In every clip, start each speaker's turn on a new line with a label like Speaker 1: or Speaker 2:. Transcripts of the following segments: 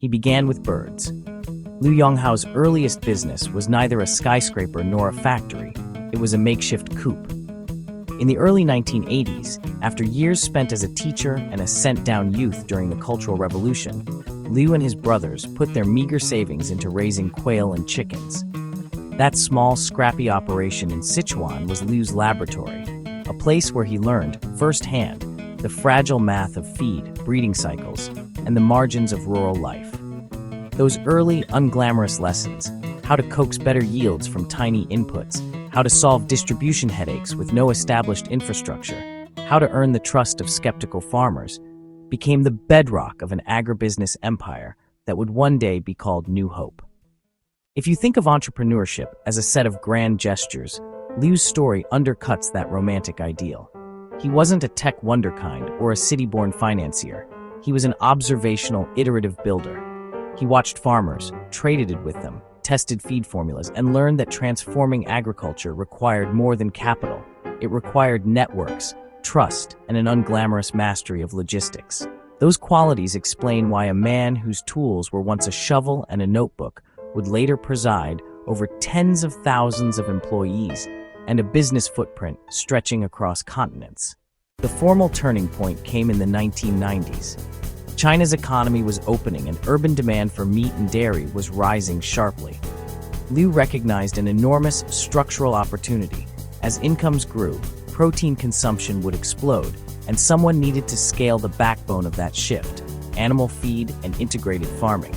Speaker 1: He began with birds. Liu Yonghao's earliest business was neither a skyscraper nor a factory. It was a makeshift coop. In the early 1980s, after years spent as a teacher and a sent-down youth during the Cultural Revolution, Liu and his brothers put their meager savings into raising quail and chickens. That small, scrappy operation in Sichuan was Liu's laboratory, a place where he learned, firsthand, the fragile math of feed, breeding cycles, and the margins of rural life. Those early, unglamorous lessons, how to coax better yields from tiny inputs, how to solve distribution headaches with no established infrastructure, how to earn the trust of skeptical farmers, became the bedrock of an agribusiness empire that would one day be called New Hope. If you think of entrepreneurship as a set of grand gestures, Liu's story undercuts that romantic ideal. He wasn't a tech wonderkind or a city-born financier. He was an observational, iterative builder. He watched farmers, traded with them, tested feed formulas, and learned that transforming agriculture required more than capital. It required networks, trust, and an unglamorous mastery of logistics. Those qualities explain why a man whose tools were once a shovel and a notebook would later preside over tens of thousands of employees and a business footprint stretching across continents. The formal turning point came in the 1990s. China's economy was opening and urban demand for meat and dairy was rising sharply. Liu recognized an enormous structural opportunity. As incomes grew, protein consumption would explode, and someone needed to scale the backbone of that shift: animal feed and integrated farming.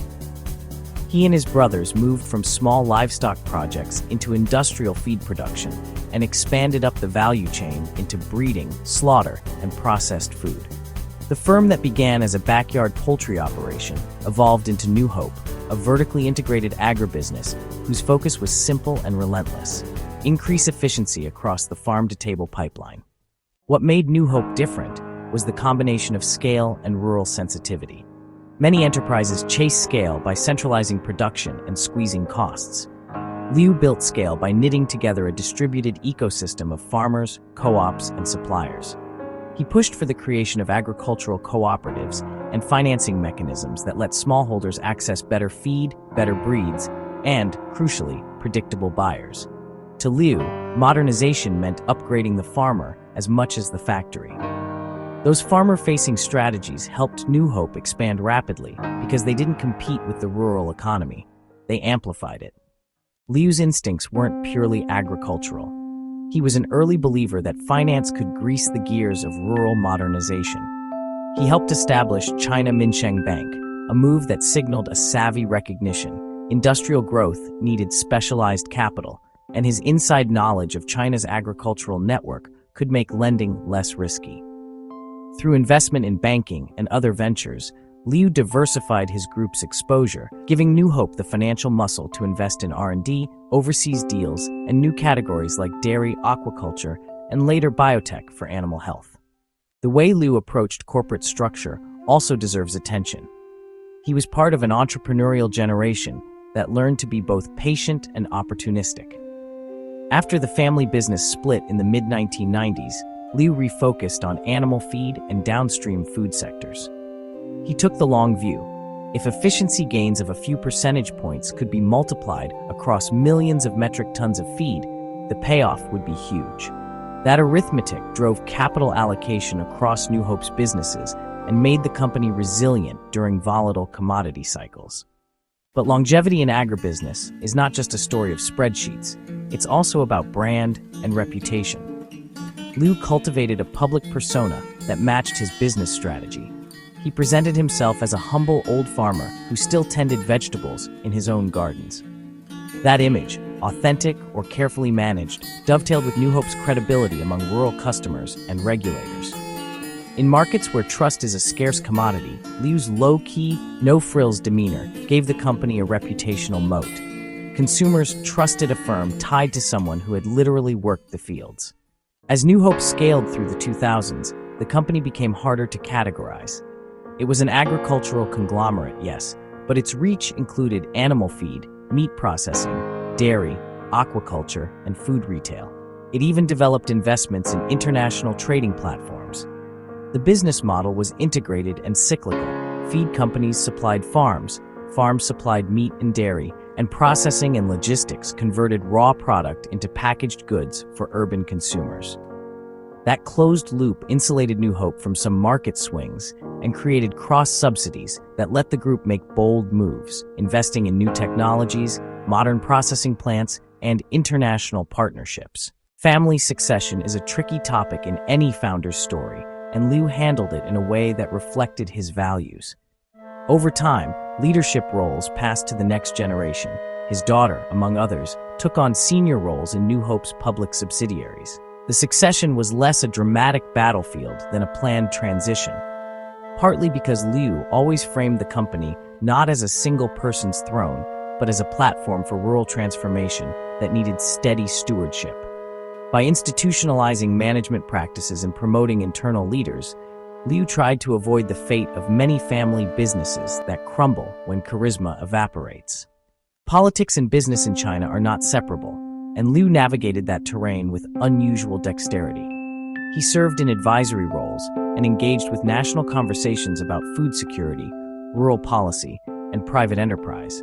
Speaker 1: He and his brothers moved from small livestock projects into industrial feed production and expanded up the value chain into breeding, slaughter, and processed food. The firm that began as a backyard poultry operation evolved into New Hope, a vertically integrated agribusiness whose focus was simple and relentless: increase efficiency across the farm-to-table pipeline. What made New Hope different was the combination of scale and rural sensitivity. Many enterprises chase scale by centralizing production and squeezing costs. Liu built scale by knitting together a distributed ecosystem of farmers, co-ops, and suppliers. He pushed for the creation of agricultural cooperatives and financing mechanisms that let smallholders access better feed, better breeds, and, crucially, predictable buyers. To Liu, modernization meant upgrading the farmer as much as the factory. Those farmer-facing strategies helped New Hope expand rapidly because they didn't compete with the rural economy. They amplified it. Liu's instincts weren't purely agricultural. He was an early believer that finance could grease the gears of rural modernization. He helped establish China Minsheng Bank, a move that signaled a savvy recognition. Industrial growth needed specialized capital, and his inside knowledge of China's agricultural network could make lending less risky. Through investment in banking and other ventures, Liu diversified his group's exposure, giving New Hope the financial muscle to invest in R&D, overseas deals, and new categories like dairy, aquaculture, and later biotech for animal health. The way Liu approached corporate structure also deserves attention. He was part of an entrepreneurial generation that learned to be both patient and opportunistic. After the family business split in the mid-1990s, Liu refocused on animal feed and downstream food sectors. He took the long view. If efficiency gains of a few percentage points could be multiplied across millions of metric tons of feed, the payoff would be huge. That arithmetic drove capital allocation across New Hope's businesses and made the company resilient during volatile commodity cycles. But longevity in agribusiness is not just a story of spreadsheets. It's also about brand and reputation. Liu cultivated a public persona that matched his business strategy. He presented himself as a humble old farmer who still tended vegetables in his own gardens. That image, authentic or carefully managed, dovetailed with New Hope's credibility among rural customers and regulators. In markets where trust is a scarce commodity, Liu's low-key, no-frills demeanor gave the company a reputational moat. Consumers trusted a firm tied to someone who had literally worked the fields. As New Hope scaled through the 2000s, the company became harder to categorize. It was an agricultural conglomerate, yes, but its reach included animal feed, meat processing, dairy, aquaculture, and food retail. It even developed investments in international trading platforms. The business model was integrated and cyclical. Feed companies supplied farms, farms supplied meat and dairy, and processing and logistics converted raw product into packaged goods for urban consumers. That closed loop insulated New Hope from some market swings and created cross-subsidies that let the group make bold moves, investing in new technologies, modern processing plants, and international partnerships. Family succession is a tricky topic in any founder's story, and Liu handled it in a way that reflected his values. Over time, leadership roles passed to the next generation. His daughter, among others, took on senior roles in New Hope's public subsidiaries. The succession was less a dramatic battlefield than a planned transition, partly because Liu always framed the company not as a single person's throne, but as a platform for rural transformation that needed steady stewardship. By institutionalizing management practices and promoting internal leaders, Liu tried to avoid the fate of many family businesses that crumble when charisma evaporates. Politics and business in China are not separable, and Liu navigated that terrain with unusual dexterity. He served in advisory roles and engaged with national conversations about food security, rural policy, and private enterprise.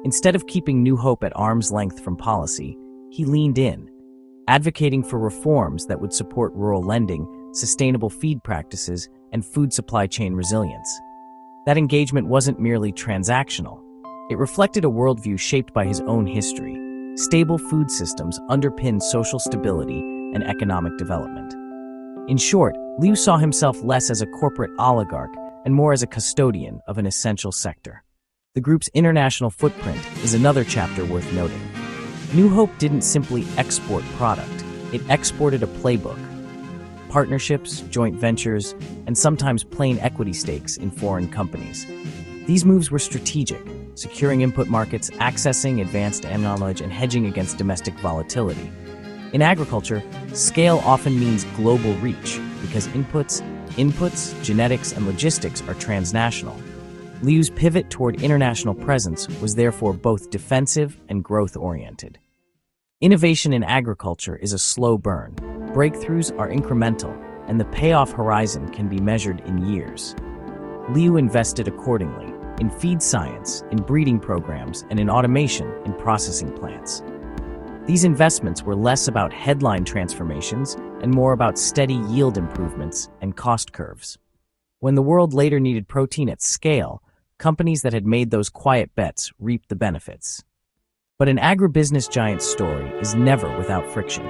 Speaker 1: Instead of keeping New Hope at arm's length from policy, he leaned in, advocating for reforms that would support rural lending, sustainable feed practices, and food supply chain resilience. That engagement wasn't merely transactional. It reflected a worldview shaped by his own history. Stable food systems underpin social stability and economic development. In short, Liu saw himself less as a corporate oligarch and more as a custodian of an essential sector. The group's international footprint is another chapter worth noting. New Hope didn't simply export product, it exported a playbook. Partnerships, joint ventures, and sometimes plain equity stakes in foreign companies. These moves were strategic, securing input markets, accessing advanced knowledge, and hedging against domestic volatility. In agriculture, scale often means global reach because inputs, genetics, and logistics are transnational. Liu's pivot toward international presence was therefore both defensive and growth-oriented. Innovation in agriculture is a slow burn. Breakthroughs are incremental, and the payoff horizon can be measured in years. Liu invested accordingly, in feed science, in breeding programs, and in automation in processing plants. These investments were less about headline transformations and more about steady yield improvements and cost curves. When the world later needed protein at scale, companies that had made those quiet bets reaped the benefits. But an agribusiness giant's story is never without friction.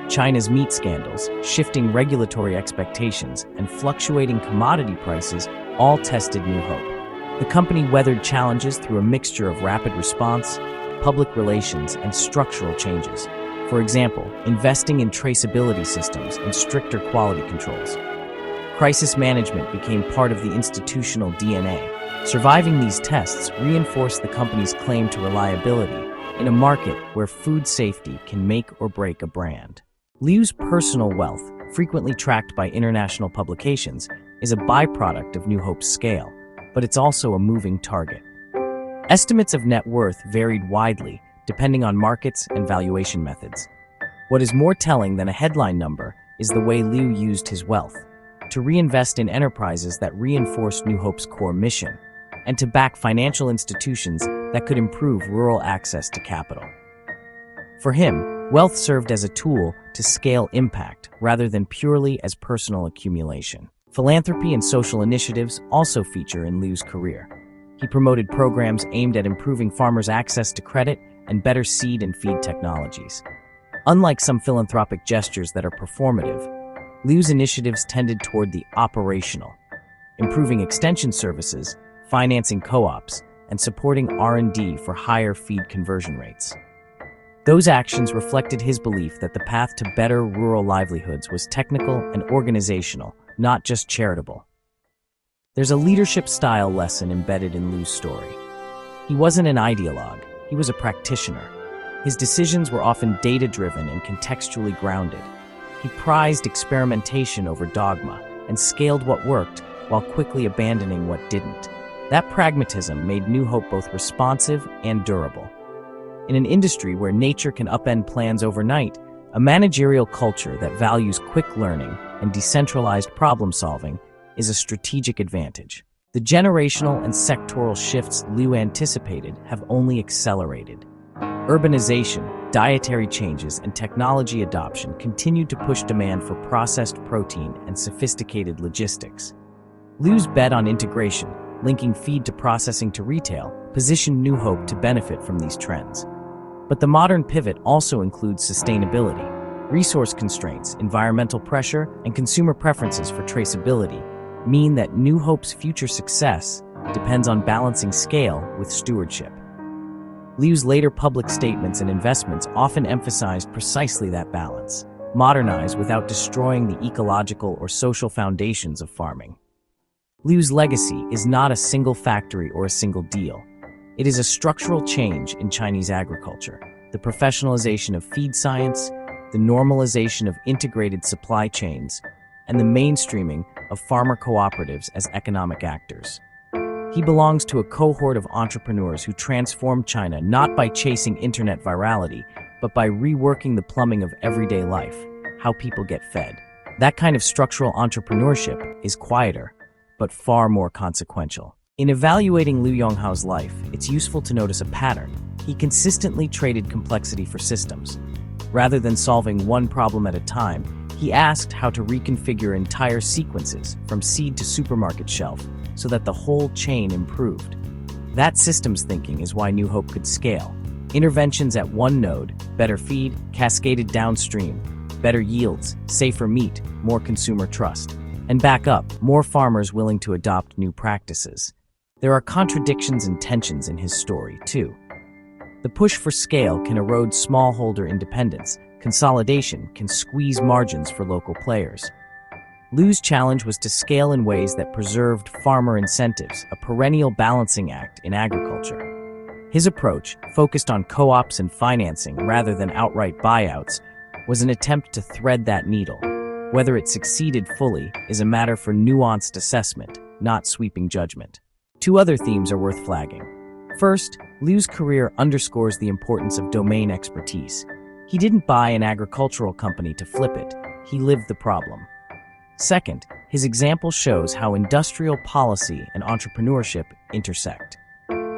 Speaker 1: China's meat scandals, shifting regulatory expectations, and fluctuating commodity prices all tested New Hope. The company weathered challenges through a mixture of rapid response, public relations, and structural changes. For example, investing in traceability systems and stricter quality controls. Crisis management became part of the institutional DNA. Surviving these tests reinforced the company's claim to reliability in a market where food safety can make or break a brand. Liu's personal wealth, frequently tracked by international publications, is a byproduct of New Hope's scale, but it's also a moving target. Estimates of net worth varied widely, depending on markets and valuation methods. What is more telling than a headline number is the way Liu used his wealth to reinvest in enterprises that reinforced New Hope's core mission, and to back financial institutions that could improve rural access to capital. For him, wealth served as a tool to scale impact rather than purely as personal accumulation. Philanthropy and social initiatives also feature in Liu's career. He promoted programs aimed at improving farmers' access to credit and better seed and feed technologies. Unlike some philanthropic gestures that are performative, Liu's initiatives tended toward the operational, improving extension services, financing co-ops, and supporting R&D for higher feed conversion rates. Those actions reflected his belief that the path to better rural livelihoods was technical and organizational, not just charitable. There's a leadership style lesson embedded in Liu's story. He wasn't an ideologue, he was a practitioner. His decisions were often data-driven and contextually grounded. He prized experimentation over dogma and scaled what worked while quickly abandoning what didn't. That pragmatism made New Hope both responsive and durable. In an industry where nature can upend plans overnight, a managerial culture that values quick learning and decentralized problem-solving is a strategic advantage. The generational and sectoral shifts Liu anticipated have only accelerated. Urbanization, dietary changes, and technology adoption continue to push demand for processed protein and sophisticated logistics. Liu's bet on integration, linking feed to processing to retail, positioned New Hope to benefit from these trends. But the modern pivot also includes sustainability. Resource constraints, environmental pressure, and consumer preferences for traceability mean that New Hope's future success depends on balancing scale with stewardship. Liu's later public statements and investments often emphasized precisely that balance: modernize without destroying the ecological or social foundations of farming. Liu's legacy is not a single factory or a single deal. It is a structural change in Chinese agriculture, the professionalization of feed science, the normalization of integrated supply chains, and the mainstreaming of farmer cooperatives as economic actors. He belongs to a cohort of entrepreneurs who transformed China not by chasing internet virality, but by reworking the plumbing of everyday life, how people get fed. That kind of structural entrepreneurship is quieter, but far more consequential. In evaluating Liu Yonghao's life, it's useful to notice a pattern. He consistently traded complexity for systems. Rather than solving one problem at a time, he asked how to reconfigure entire sequences from seed to supermarket shelf so that the whole chain improved. That systems thinking is why New Hope could scale. Interventions at one node, better feed, cascaded downstream, better yields, safer meat, more consumer trust. And back up, more farmers willing to adopt new practices. There are contradictions and tensions in his story, too. The push for scale can erode smallholder independence. Consolidation can squeeze margins for local players. Liu's challenge was to scale in ways that preserved farmer incentives, a perennial balancing act in agriculture. His approach, focused on co-ops and financing rather than outright buyouts, was an attempt to thread that needle. Whether it succeeded fully is a matter for nuanced assessment, not sweeping judgment. Two other themes are worth flagging. First, Liu's career underscores the importance of domain expertise. He didn't buy an agricultural company to flip it, he lived the problem. Second, his example shows how industrial policy and entrepreneurship intersect.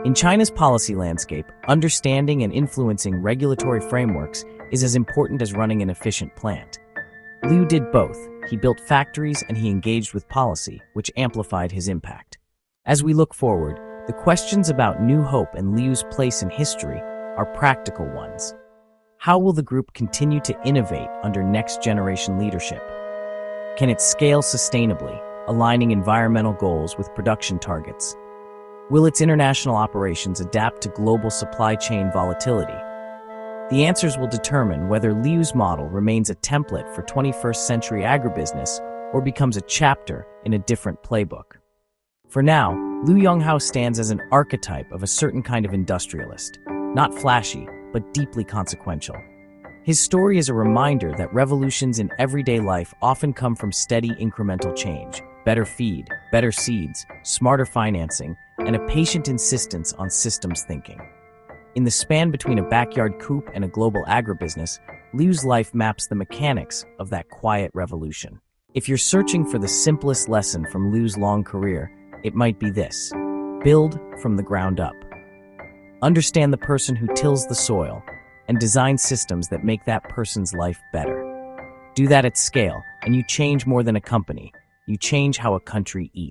Speaker 1: In China's policy landscape, understanding and influencing regulatory frameworks is as important as running an efficient plant. Liu did both. He built factories and he engaged with policy, which amplified his impact. As we look forward, the questions about New Hope and Liu's place in history are practical ones. How will the group continue to innovate under next-generation leadership? Can it scale sustainably, aligning environmental goals with production targets? Will its international operations adapt to global supply chain volatility? The answers will determine whether Liu's model remains a template for 21st century agribusiness or becomes a chapter in a different playbook. For now, Liu Yonghao stands as an archetype of a certain kind of industrialist, not flashy, but deeply consequential. His story is a reminder that revolutions in everyday life often come from steady incremental change: better feed, better seeds, smarter financing, and a patient insistence on systems thinking. In the span between a backyard coop and a global agribusiness, Liu's life maps the mechanics of that quiet revolution. If you're searching for the simplest lesson from Liu's long career, it might be this: build from the ground up. Understand the person who tills the soil and design systems that make that person's life better. Do that at scale, and you change more than a company. You change how a country eats.